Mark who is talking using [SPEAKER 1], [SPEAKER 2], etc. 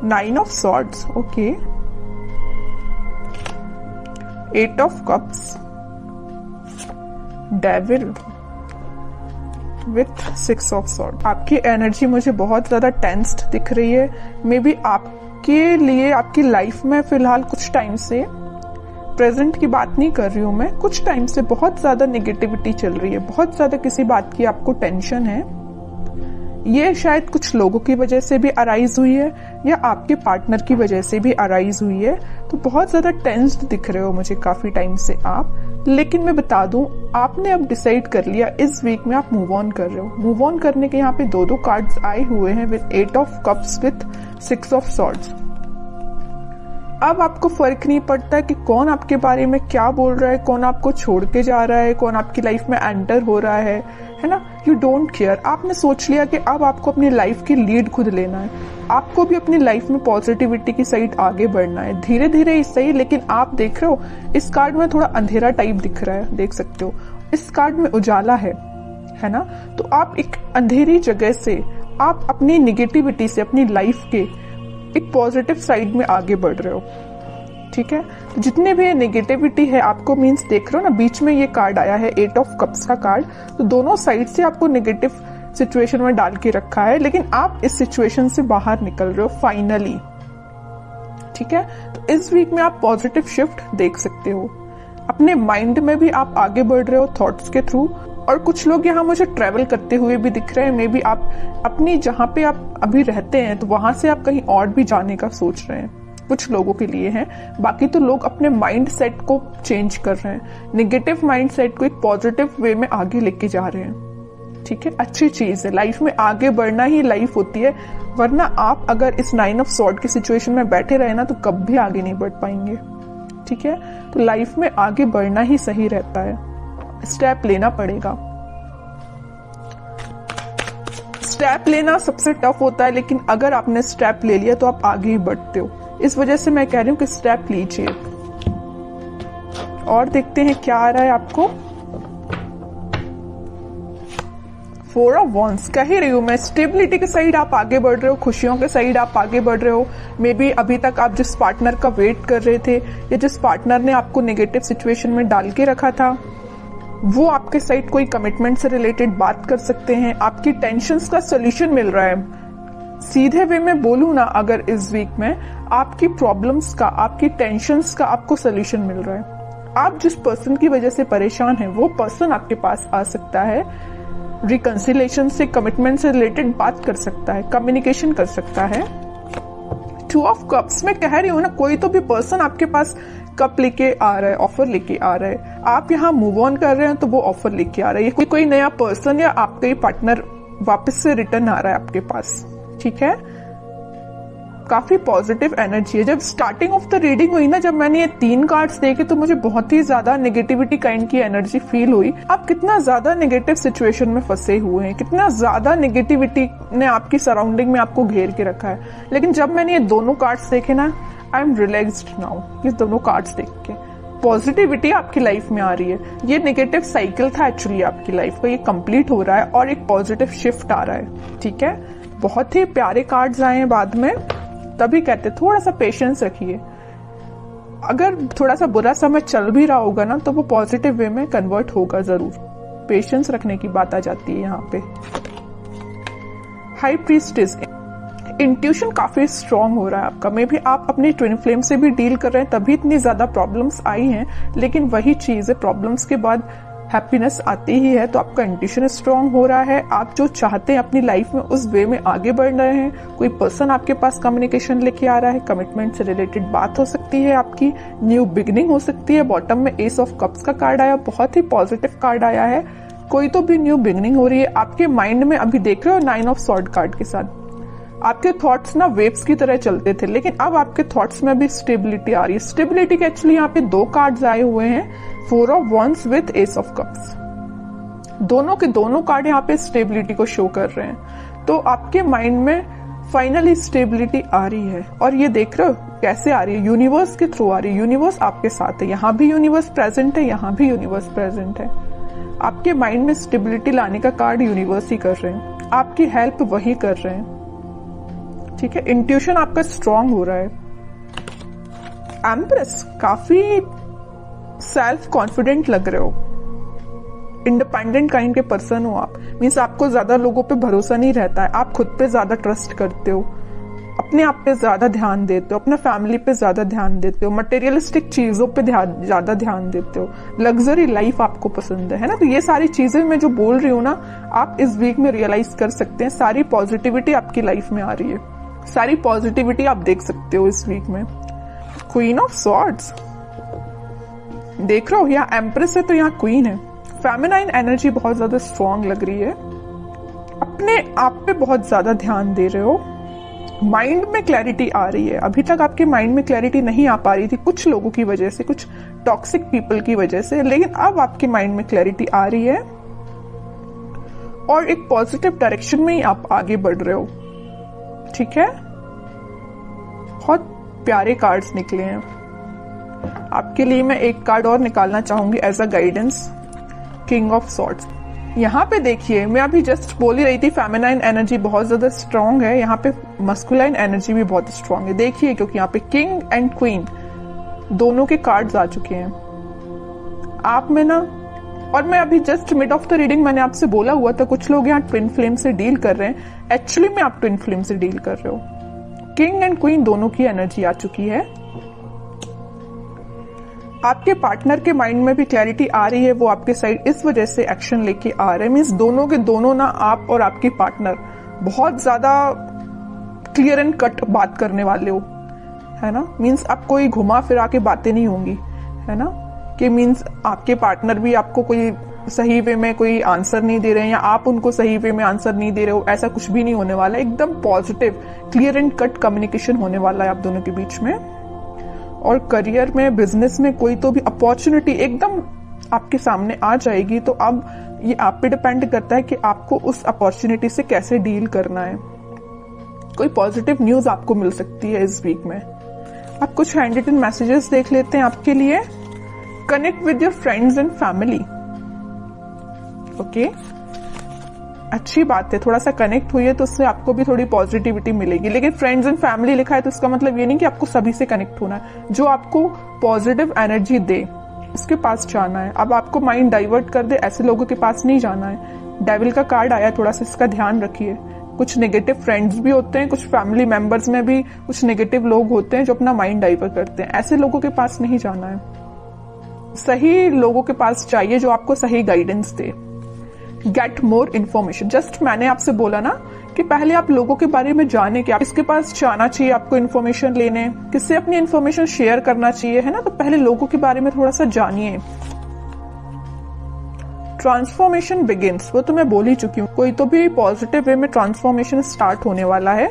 [SPEAKER 1] 9 of swords, okay, 8 of cups, devil with 6 of sword. आपकी energy मुझे बहुत ज्यादा टेंस्ड दिख रही है। मे बी आपके लिए आपकी लाइफ में फिलहाल कुछ टाइम से, प्रेजेंट की बात नहीं कर रही हूं मैं, कुछ टाइम से बहुत ज्यादा नेगेटिविटी चल रही है, बहुत ज्यादा किसी बात की आपको टेंशन है। ये शायद कुछ लोगों की वजह से भी अराइज हुई है या आपके पार्टनर की वजह से भी अराइज हुई है। तो बहुत ज्यादा टेंस्ड दिख रहे हो मुझे काफी टाइम से आप। लेकिन मैं बता दूं, आपने अब डिसाइड कर लिया इस वीक में आप मूव ऑन कर रहे हो। मूव ऑन करने के यहाँ पे दो कार्ड्स आए हुए हैं with 8 of cups with 6 of swords. अब आपको फर्क नहीं पड़ता कि कौन आपके बारे में क्या बोल रहा है, कौन आपको छोड़ के जा रहा है, कौन आपकी लाइफ में एंटर हो रहा है ना। You don't care. आपने सोच लिया कि अब आपको अपनी लाइफ की लीड खुद लेना है। आपको भी अपनी लाइफ में पॉजिटिविटी की साइड आगे बढ़ना है, धीरे धीरे ही सही। लेकिन आप देख रहे हो इस कार्ड में थोड़ा अंधेरा टाइप दिख रहा है, देख सकते हो। इस कार्ड में उजाला है ना। तो आप एक अंधेरी जगह से, आप अपनी निगेटिविटी से अपनी लाइफ के एक पॉजिटिव साइड में आगे बढ़ रहे हो, ठीक है। तो जितने भी नेगेटिविटी है आपको, मीन्स देख रहे हो ना, बीच में ये कार्ड आया है 8 ऑफ कप्स का कार्ड। तो दोनों साइड से आपको नेगेटिव सिचुएशन में डाल के रखा है, लेकिन आप इस सिचुएशन से बाहर निकल रहे हो फाइनली, ठीक है। तो इस वीक में आप पॉजिटिव शिफ्ट देख सकते हो। अपने माइंड में भी आप आगे बढ़ रहे हो थॉट्स के थ्रू। और कुछ लोग यहाँ मुझे ट्रेवल करते हुए भी दिख रहे हैं। मे बी आप अपनी जहाँ पे आप अभी रहते हैं तो वहां से आप कहीं और भी जाने का सोच रहे हैं, कुछ लोगों के लिए है। बाकी तो लोग अपने माइंड सेट को चेंज कर रहे हैं, नेगेटिव माइंड सेट को एक पॉजिटिव वे में आगे लेके जा रहे हैं, ठीक है। अच्छी चीज है, लाइफ में आगे बढ़ना ही लाइफ होती है। वरना आप अगर इस 9 ऑफ सॉर्ड की सिचुएशन में बैठे रहे ना तो कभी आगे नहीं बढ़ पाएंगे, ठीक है। तो लाइफ में आगे बढ़ना ही सही रहता है, स्टेप लेना पड़ेगा। स्टेप लेना सबसे टफ होता है, लेकिन अगर आपने स्टेप ले लिया तो आप आगे ही बढ़ते हो। इस वजह से मैं कह रही हूं कि स्टेप लीजिए। और देखते हैं क्या आ रहा है आपको। 4 ऑफ वॉन्ड्स, कह ही रही हूं मैं, स्टेबिलिटी के साइड आप आगे बढ़ रहे हो, खुशियों के साइड आप आगे बढ़ रहे हो। मे बी अभी तक आप जिस पार्टनर का वेट कर रहे थे या जिस पार्टनर ने आपको नेगेटिव सिचुएशन में डाल के रखा था, वो आपके साइड कोई कमिटमेंट से रिलेटेड बात कर सकते हैं। आपकी टेंशन्स का सोल्यूशन मिल रहा है। सीधे वे में बोलूं ना, अगर इस वीक में आपकी प्रॉब्लम्स का, आपकी टेंशन्स का आपको सोल्यूशन मिल रहा है। आप जिस पर्सन की वजह से परेशान हैं, वो पर्सन आपके पास आ सकता है, रिकंसिलेशन से, कमिटमेंट से रिलेटेड बात कर सकता है, कम्युनिकेशन कर सकता है। 2 ऑफ कप्स में कह रही हूं ना, कोई तो भी पर्सन आपके पास कप लेके आ रहा है, ऑफर लेके आ रहा है। आप यहाँ मूव ऑन कर रहे हैं तो वो ऑफर लेके आ रहा है। कोई नया पर्सन या आपका ही पार्टनर वापस से रिटर्न आ रहा है आपके पास, ठीक है। काफी पॉजिटिव एनर्जी है। जब स्टार्टिंग ऑफ द रीडिंग हुई ना, जब मैंने ये 3 कार्ड्स देखे तो मुझे बहुत ही ज्यादा नेगेटिविटी काइंड की एनर्जी फील हुई। आप कितना ज्यादा नेगेटिव सिचुएशन में फंसे हुए हैं, कितना ज्यादा नेगेटिविटी ने आपकी सराउंडिंग में आपको घेर के रखा है। लेकिन जब मैंने ये दोनों कार्ड्स देखे ना, आई एम रिलैक्स्ड नाउ। ये दोनों कार्ड्स देख के पॉजिटिविटी आपकी लाइफ में आ रही है। ये नेगेटिव साइकिल था एक्चुअली आपकी लाइफ का, ये कंप्लीट हो रहा है और एक पॉजिटिव शिफ्ट आ रहा है, ठीक है। बहुत ही प्यारे कार्ड्स आए हैं बाद में, तभी कहते थोड़ा सा पेशेंस रखिए। अगर थोड़ा सा बुरा समय चल भी रहा होगा ना, तो वो पॉजिटिव वे में कन्वर्ट होगा जरूर। पेशेंस रखने की बात आ जाती है यहाँ पे। हाई प्रीस्टेस, इंट्यूशन काफी स्ट्रांग हो रहा है आपका। मे भी आप अपनी ट्विन फ्लेम से भी डील कर रहे हैं, तभी इतनी ज्यादा प्रॉब्लम्स आई हैं। लेकिन वही चीज है, प्रॉब्लम्स के बाद हैप्पीनेस आती ही है। तो आपका इंट्यूशन स्ट्रांग हो रहा है। आप जो चाहते हैं अपनी लाइफ में उस वे में आगे बढ़ रहे हैं। कोई पर्सन आपके पास कम्युनिकेशन लेके आ रहा है, कमिटमेंट से रिलेटेड बात हो सकती है आपकी, न्यू बिगिनिंग हो सकती है। बॉटम में एस ऑफ कप्स का कार्ड आया, बहुत ही पॉजिटिव कार्ड आया है। कोई तो भी न्यू बिगिनिंग हो रही है आपके माइंड में। अभी देख रहे हो 9 ऑफ सॉर्ड कार्ड के साथ आपके थॉट्स ना वेव्स की तरह चलते थे, लेकिन अब आपके थॉट्स में भी स्टेबिलिटी आ रही है। स्टेबिलिटी के एक्चुअली यहाँ पे 2 कार्ड्स आए हुए हैं, 4 of wands with S of cups. दोनों के दोनों कार्ड यहाँ पे स्टेबिलिटी को शो कर रहे हैं। तो आपके माइंड में फाइनली स्टेबिलिटी आ रही है। और ये देख रहे हो कैसे आ रही है, यूनिवर्स के थ्रू आ रही है। यूनिवर्स आपके साथ है, यहाँ भी यूनिवर्स प्रेजेंट है, यहाँ भी यूनिवर्स प्रेजेंट है। आपके माइंड में स्टेबिलिटी लाने का कार्ड यूनिवर्स ही कर रहे हैं, आपकी हेल्प वही कर रहे हैं, ठीक है, इंट्यूशन आपका स्ट्रांग हो रहा है। एम्प्रेस, काफी सेल्फ कॉन्फिडेंट लग रहे हो, इंडिपेंडेंट काइंड के पर्सन हो आप। मीन्स आपको ज्यादा लोगों पे भरोसा नहीं रहता है, आप खुद पे ज्यादा ट्रस्ट करते हो, अपने आप पे ज्यादा ध्यान देते हो, अपना फैमिली पे ज्यादा ध्यान देते हो, मटेरियलिस्टिक चीजों पे ज्यादा ध्यान देते हो, लग्जरी लाइफ आपको पसंद है ना। तो ये सारी चीजें मैं जो बोल रही हूँ ना, आप इस वीक में रियलाइज कर सकते हैं। सारी पॉजिटिविटी आपकी लाइफ में आ रही है, सारी पॉजिटिविटी आप देख सकते हो इस वीक में। क्वीन ऑफ सॉर्ड्स देख रहे हो, यहाँ एम्प्रेस है तो यहाँ क्वीन है। फेमिनाइन एनर्जी बहुत ज्यादा स्ट्रांग लग रही है, अपने आप पे बहुत ज्यादा ध्यान दे रहे हो, माइंड में क्लैरिटी आ रही है। अभी तक आपके माइंड में क्लैरिटी नहीं आ पा रही थी कुछ लोगों की वजह से, कुछ टॉक्सिक पीपल की वजह से, लेकिन अब आपके माइंड में क्लैरिटी आ रही है और एक पॉजिटिव डायरेक्शन में ही आप आगे बढ़ रहे हो। ठीक है, बहुत प्यारे कार्ड्स निकले हैं आपके लिए। मैं एक कार्ड और निकालना चाहूंगी as a guidance, king of swords. यहाँ पे देखिए, मैं अभी जस्ट बोल ही रही थी फेमिनाइन एनर्जी बहुत ज्यादा स्ट्रांग है, यहाँ पे मस्कुलाइन एनर्जी भी बहुत स्ट्रांग है। देखिए, क्योंकि यहाँ पे किंग एंड क्वीन दोनों के कार्ड्स आ चुके हैं आप में ना। और मैं अभी just mid of the reading मैंने आपसे बोला हुआ था कुछ लोग यहाँ ट्विन फ्लेम से डील कर रहे हैं, एक्चुअली में आप ट्विन फ्लेम से डील कर रहे हो। किंग एंड क्वीन दोनों की एनर्जी आ चुकी है। आपके पार्टनर के माइंड में भी क्लैरिटी आ रही है, वो आपके साइड इस वजह से एक्शन लेके आ रहे हैं। मीन्स दोनों के दोनों ना, आप और आपके पार्टनर बहुत ज्यादा क्लियर एंड कट बात करने वाले हो, है ना। मीन्स अब कोई घुमा फिरा के बातें नहीं होंगी, है ना, कि मीन्स आपके पार्टनर भी आपको कोई सही वे में कोई आंसर नहीं दे रहे हैं या आप उनको सही वे में आंसर नहीं दे रहे हो, ऐसा कुछ भी नहीं होने वाला है। एकदम positive clear and cut communication होने वाला है आप दोनों के बीच में। और करियर में, बिजनेस में कोई तो भी अपॉर्चुनिटी एकदम आपके सामने आ जाएगी। तो अब ये आप पे डिपेंड करता है कि आपको उस अपॉर्चुनिटी से कैसे डील करना है। कोई पॉजिटिव न्यूज आपको मिल सकती है इस वीक में। आप कुछ हैंड रिटन मैसेजेस देख लेते हैं आपके लिए। Connect with your friends and family. Okay, अच्छी बात है, थोड़ा सा कनेक्ट हुई है तो उससे आपको भी थोड़ी पॉजिटिविटी मिलेगी। लेकिन फ्रेंड्स एंड फैमिली लिखा है तो इसका मतलब ये नहीं कि आपको सभी से कनेक्ट होना है। जो आपको पॉजिटिव एनर्जी दे उसके पास जाना है। अब आपको माइंड डाइवर्ट कर दे ऐसे लोगों के पास नहीं जाना है। डेविल का कार्ड आया, थोड़ा सा इसका ध्यान रखिए। कुछ नेगेटिव फ्रेंड्स भी होते हैं, कुछ फैमिली मेंबर्स में भी कुछ नेगेटिव लोग होते हैं जो अपना माइंड डाइवर्ट करते हैं। ऐसे लोगों के पास नहीं जाना है, सही लोगों के पास चाहिए जो आपको सही गाइडेंस दे। Get more information. जस्ट मैंने आपसे बोला ना कि पहले आप लोगों के बारे में जाने कि आप किसके पास जाना चाहिए, आपको इन्फॉर्मेशन लेने, किससे अपनी इन्फॉर्मेशन शेयर करना चाहिए, है ना। तो पहले लोगों के बारे में थोड़ा सा जानिए। ट्रांसफॉर्मेशन बिगिंस, वो तो मैं बोल ही चुकी हूँ। कोई तो भी पॉजिटिव वे में ट्रांसफॉर्मेशन स्टार्ट होने वाला है।